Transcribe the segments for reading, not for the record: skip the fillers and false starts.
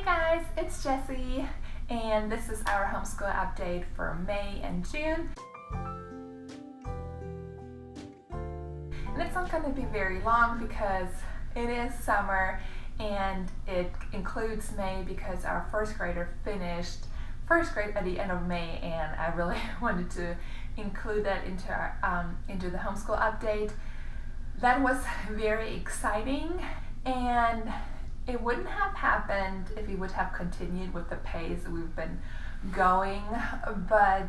Hey guys, it's Jessie, and this is our homeschool update for May and June. And it's not going to be very long because it is summer and it includes May because our first grader finished first grade at the end of May, and I really wanted to include that into the homeschool update. That was very exciting, and it wouldn't have happened if we would have continued with the pace we've been going. But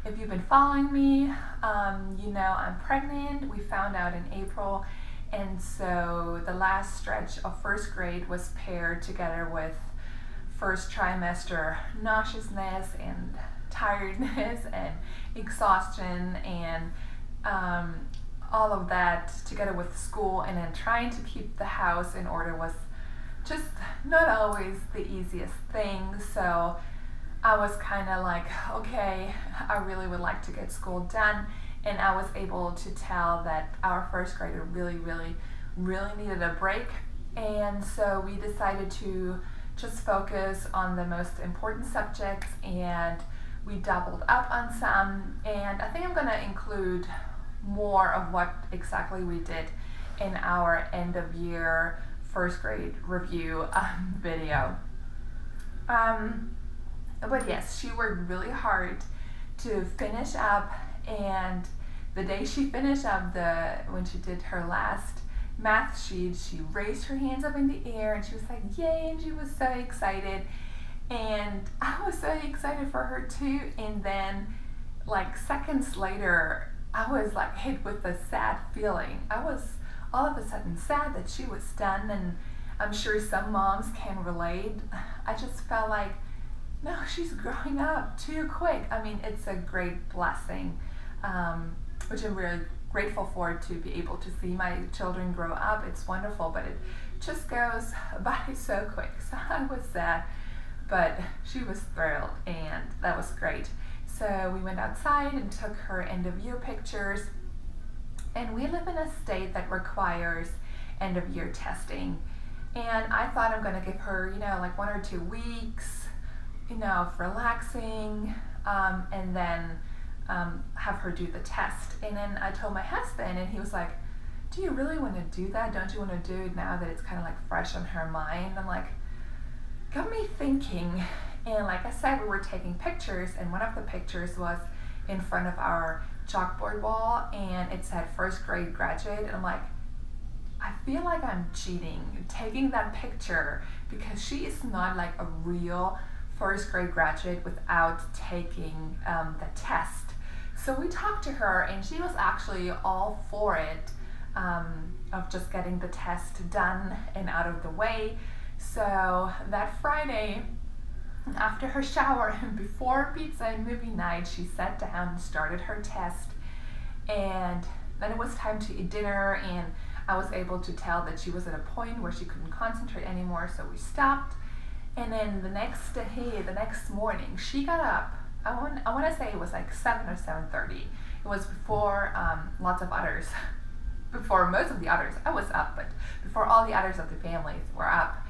if you've been following me, you know I'm pregnant. We found out in April, and so the last stretch of first grade was paired together with first trimester nauseousness and tiredness and exhaustion and all of that together with school, and then trying to keep the house in order was just not always the easiest thing. So I was kind of like, okay, I really would like to get school done, and I was able to tell that our first grader really needed a break, and so we decided to just focus on the most important subjects, and we doubled up on some, and I think I'm going to include more of what exactly we did in our end of year first grade review video. But yes, she worked really hard to finish up, and the day she finished up, when she did her last math sheet, she raised her hands up in the air and she was like, yay, and she was so excited, and I was so excited for her too. And then like seconds later, I was like hit with a sad feeling. I was all of a sudden sad that she was done, and I'm sure some moms can relate. I just felt like, no, she's growing up too quick. I mean, it's a great blessing, which I'm really grateful for, to be able to see my children grow up. It's wonderful, but it just goes by so quick. So I was sad, but she was thrilled, and that was great. So we went outside and took her end of year pictures, and we live in a state that requires end of year testing, and I thought I'm going to give her, like 1 or 2 weeks, of relaxing, and then have her do the test. And then I told my husband, and he was like, do you really want to do that? Don't you want to do it now that it's kind of like fresh on her mind? I'm like, got me thinking. And like I said, we were taking pictures, and one of the pictures was in front of our chalkboard wall, and it said first grade graduate, and I'm like, I feel like I'm cheating taking that picture, because she is not like a real first grade graduate without taking the test. So we talked to her, and she was actually all for it, of just getting the test done and out of the way. So that Friday, after her shower and before pizza and movie night, she sat down and started her test, and then it was time to eat dinner, and I was able to tell that she was at a point where she couldn't concentrate anymore, so we stopped. And then the next morning, she got up. I want to say it was like 7 or 7:30. It was before lots of others, before most of the others. I was up, but before all the others of the families were up.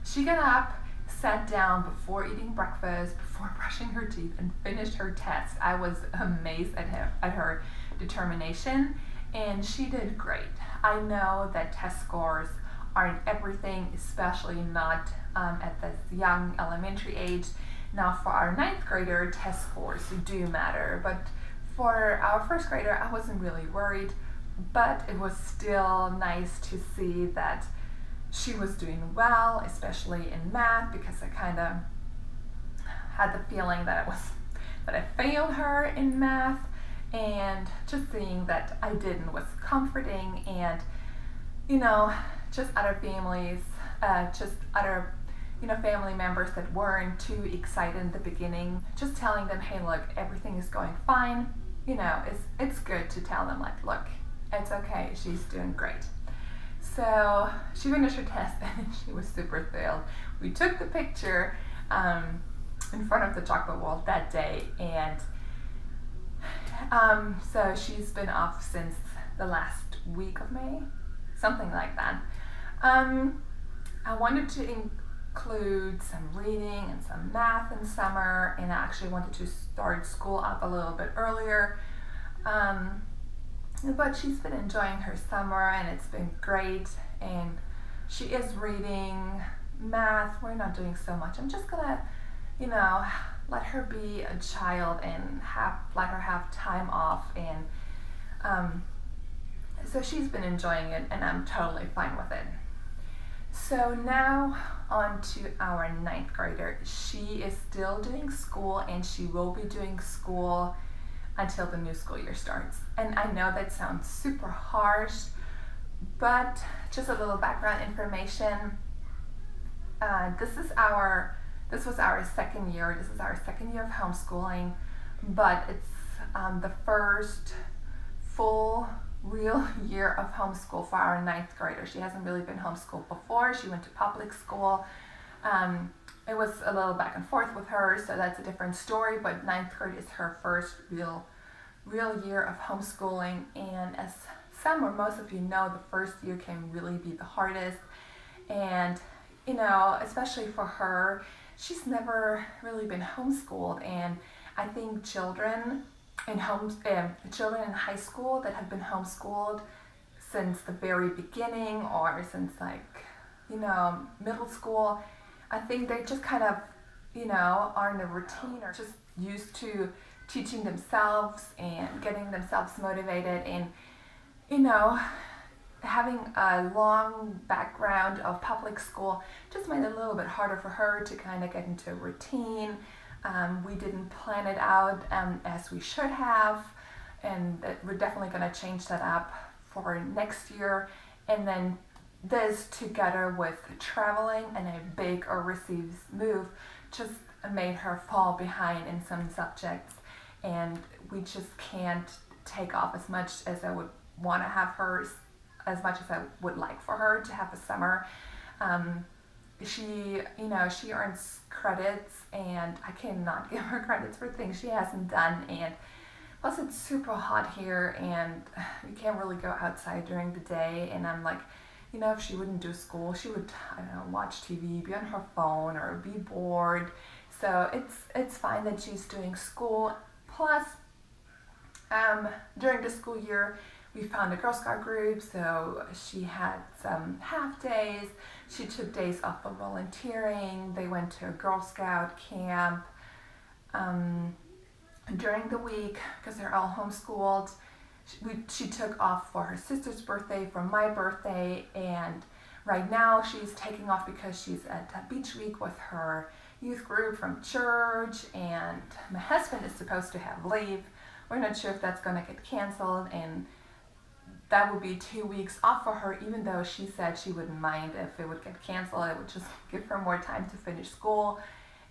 She got up, sat down before eating breakfast, before brushing her teeth, and finished her test. I was amazed at her determination, and she did great. I know that test scores aren't everything, especially not at this young elementary age. Now for our 9th grader, test scores do matter, but for our first grader, I wasn't really worried, but it was still nice to see that she was doing well, especially in math, because I kind of had the feeling that I failed her in math, and just seeing that I didn't was comforting. And just other families, family members that weren't too excited in the beginning, just telling them, hey, look, everything is going fine. It's good to tell them, like, look, it's okay, she's doing great. So she finished her test, and she was super thrilled. We took the picture in front of the chalkboard wall that day, and so she's been off since the last week of May, something like that. I wanted to include some reading and some math in summer, and I actually wanted to start school up a little bit earlier. But she's been enjoying her summer and it's been great, and she is reading. Math, we're not doing so much. I'm just gonna, let her be a child and let her have time off, and so she's been enjoying it, and I'm totally fine with it. So now on to our 9th grader. She is still doing school, and she will be doing school until the new school year starts. And I know that sounds super harsh, but just a little background information. This was our second year. This is our second year of homeschooling, but it's the first full real year of homeschool for our 9th grader. She hasn't really been homeschooled before. She went to public school. It was a little back and forth with her, so that's a different story, but 9th grade is her first real year of homeschooling. And as some or most of you know, the first year can really be the hardest. And especially for her, she's never really been homeschooled, and I think children in high school that have been homeschooled since the very beginning, or since middle school, I think they just kind of are in a routine, or just used to teaching themselves and getting themselves motivated, and having a long background of public school just made it a little bit harder for her to kind of get into a routine. We didn't plan it out as we should have, and we're definitely going to change that up for next year. And then this, together with traveling and a big overseas move, just made her fall behind in some subjects, and we just can't take off as much as I would want to have her, as much as I would like for her to have a summer. She earns credits, and I cannot give her credits for things she hasn't done. And plus, it's super hot here, and you can't really go outside during the day. And I'm like, if she wouldn't do school, she would, watch TV, be on her phone, or be bored. So it's fine that she's doing school. Plus, during the school year, we found a Girl Scout group, so she had some half days. She took days off for volunteering. They went to a Girl Scout camp during the week, because they're all homeschooled. She took off for her sister's birthday, for my birthday, and right now she's taking off because she's at a beach week with her youth group from church, and my husband is supposed to have leave. We're not sure if that's going to get canceled, and that would be 2 weeks off for her, even though she said she wouldn't mind if it would get canceled. It would just give her more time to finish school.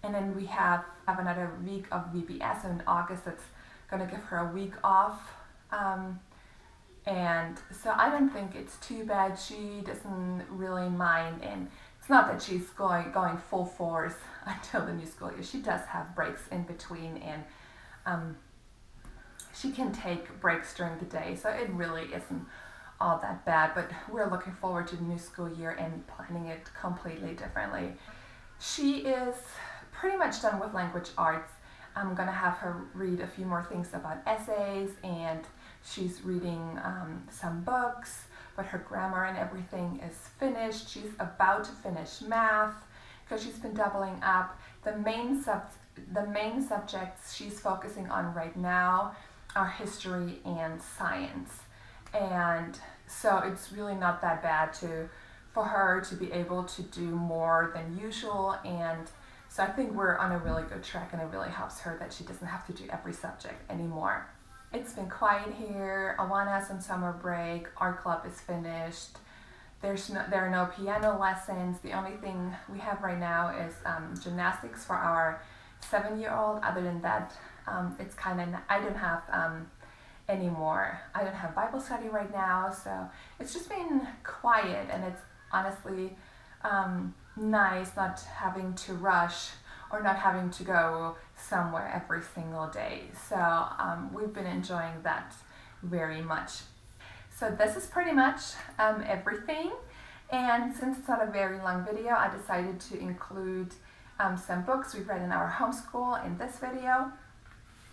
And then we have another week of VBS in August that's going to give her a week off. And so I don't think it's too bad. She doesn't really mind, and it's not that she's going full force until the new school year. She does have breaks in between, and she can take breaks during the day, so it really isn't all that bad. But we're looking forward to the new school year and planning it completely differently. She is pretty much done with language arts. I'm going to have her read a few more things about essays, and she's reading some books, but her grammar and everything is finished. She's about to finish math because she's been doubling up. The main subjects she's focusing on right now are history and science, and so it's really not that bad for her to be able to do more than usual. And so I think we're on a really good track, and it really helps her that she doesn't have to do every subject anymore. It's been quiet here. Awana's on summer break. Art club is finished. There are no piano lessons. The only thing we have right now is gymnastics for our 7-year-old. Other than that, it's kind of, I don't have anymore. I don't have Bible study right now, so it's just been quiet, and it's honestly nice not having to rush or not having to go somewhere every single day. So we've been enjoying that very much. So this is pretty much everything, And since it's not a very long video, I decided to include some books we've read in our homeschool in this video.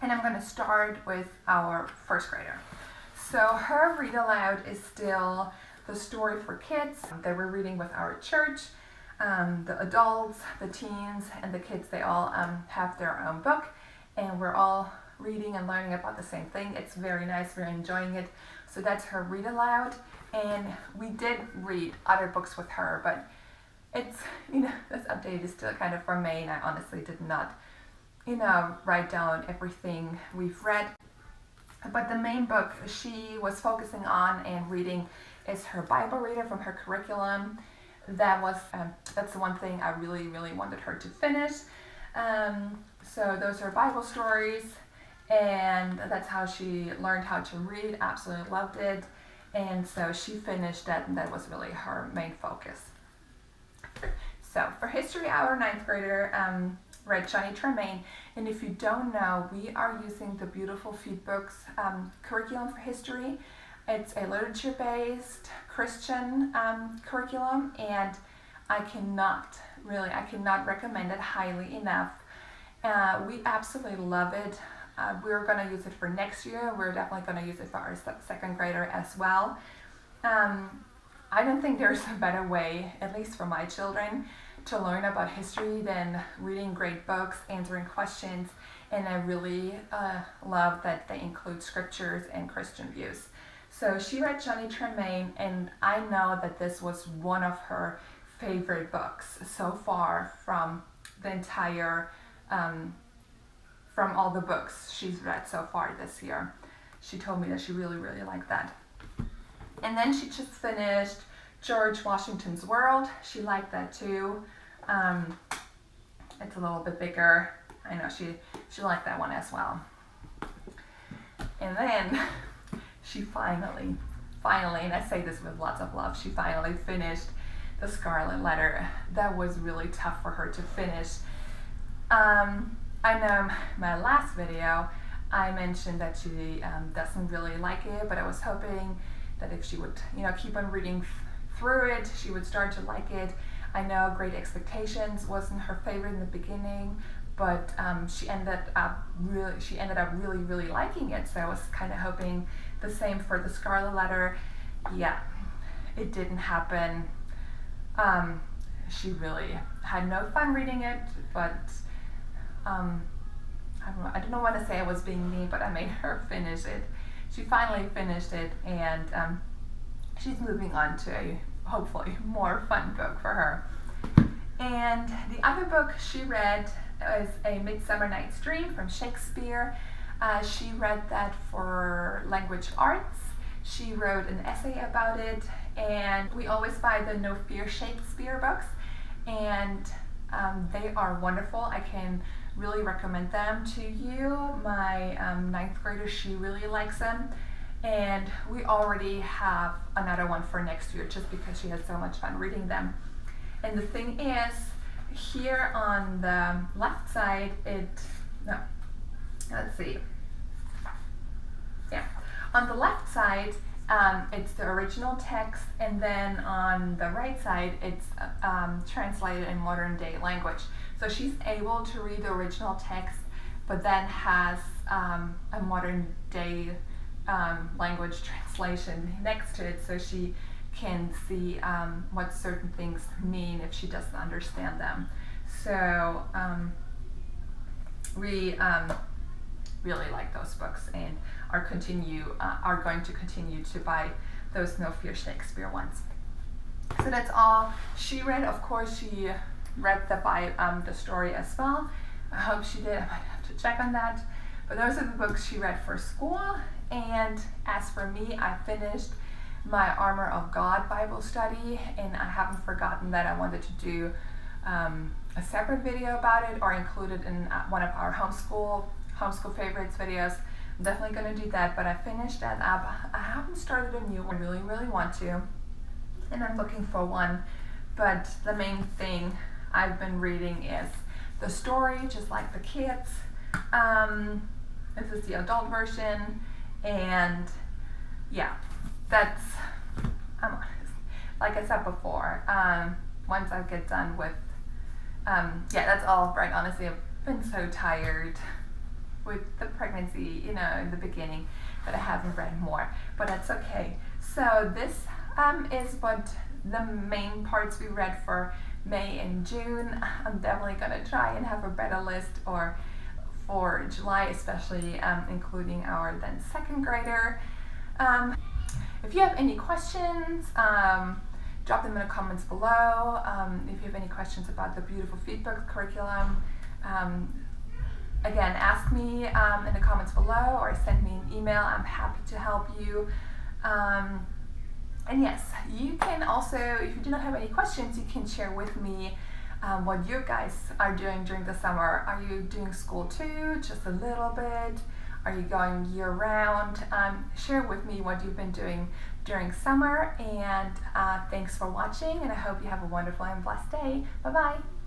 And I'm going to start with our first grader. So her read aloud is still the story for kids that we're reading with our church. The adults, the teens, and the kids, they all have their own book, and we're all reading and learning about the same thing. It's very nice, we're enjoying it. So that's her read aloud, and we did read other books with her, but it's, this update is still kind of from May, and I honestly did not, write down everything we've read. But the main book she was focusing on and reading is her Bible reader from her curriculum. That's the one thing I really, really wanted her to finish. So those are Bible stories, and that's how she learned how to read. Absolutely loved it, and so she finished that, and that was really her main focus. So for history, our 9th grader read Johnny Tremaine, and if you don't know, we are using the Beautiful Feet Books curriculum for history. It's a literature-based Christian curriculum, and I cannot recommend it highly enough. We absolutely love it. We're going to use it for next year. We're definitely going to use it for our 2nd grader as well. I don't think there's a better way, at least for my children, to learn about history than reading great books, answering questions, and I really love that they include scriptures and Christian views. So she read Johnny Tremaine, and I know that this was one of her favorite books so far from the entire, from all the books she's read so far this year. She told me that she really, really liked that. And then she just finished George Washington's World. She liked that too. It's a little bit bigger. I know she liked that one as well. And then she finally, and I say this with lots of love, she finally finished The Scarlet Letter. That was really tough for her to finish. I know my last video, I mentioned that she doesn't really like it, but I was hoping that if she would, keep on reading through it, she would start to like it. I know Great Expectations wasn't her favorite in the beginning, but she ended up really, really liking it. So I was kind of hoping the same for The Scarlet Letter. Yeah, it didn't happen. She really had no fun reading it, but I don't want to say I was being mean, but I made her finish it. She finally finished it, and she's moving on to a hopefully more fun book for her. And the other book she read is A Midsummer Night's Dream from Shakespeare. She read that for language arts. She wrote an essay about it, and we always buy the No Fear Shakespeare books, and they are wonderful. I can really recommend them to you. My 9th grader, she really likes them, and we already have another one for next year just because she had so much fun reading them. And the thing is, here on the left side, on the left side, it's the original text, and then on the right side, it's translated in modern day language. So she's able to read the original text, but then has a modern day language translation next to it, so she can see what certain things mean if she doesn't understand them. So we really like those books, and are going to continue to buy those No Fear Shakespeare ones. So that's all she read. Of course, she read the story as well. I hope she did. I might have to check on that. But those are the books she read for school. And as for me, I finished my Armor of God Bible study, and I haven't forgotten that I wanted to do a separate video about it or include it in one of our homeschool favorites videos. I'm definitely going to do that, but I finished that up. I haven't started a new one. I really, really want to, and I'm looking for one. But the main thing I've been reading is the story, just like the kids. This is the adult version, and yeah, I'm honest. like I said before, once I get done with, yeah, that's all right. Honestly, I've been so tired with the pregnancy, you know, in the beginning, that I haven't read more, but that's okay. So this is what the main parts we read for May and June. I'm definitely gonna try and have a better list, or for July especially, including our then second grader. If you have any questions, drop them in the comments below. If you have any questions about the beautiful feedback curriculum, again, ask me in the comments below, or send me an email. I'm happy to help you. And yes, you can also, if you do not have any questions, you can share with me what you guys are doing during the summer. Are you doing school too, just a little bit? Are you going year round? Share with me what you've been doing during summer, and thanks for watching, and I hope you have a wonderful and blessed day. Bye-bye.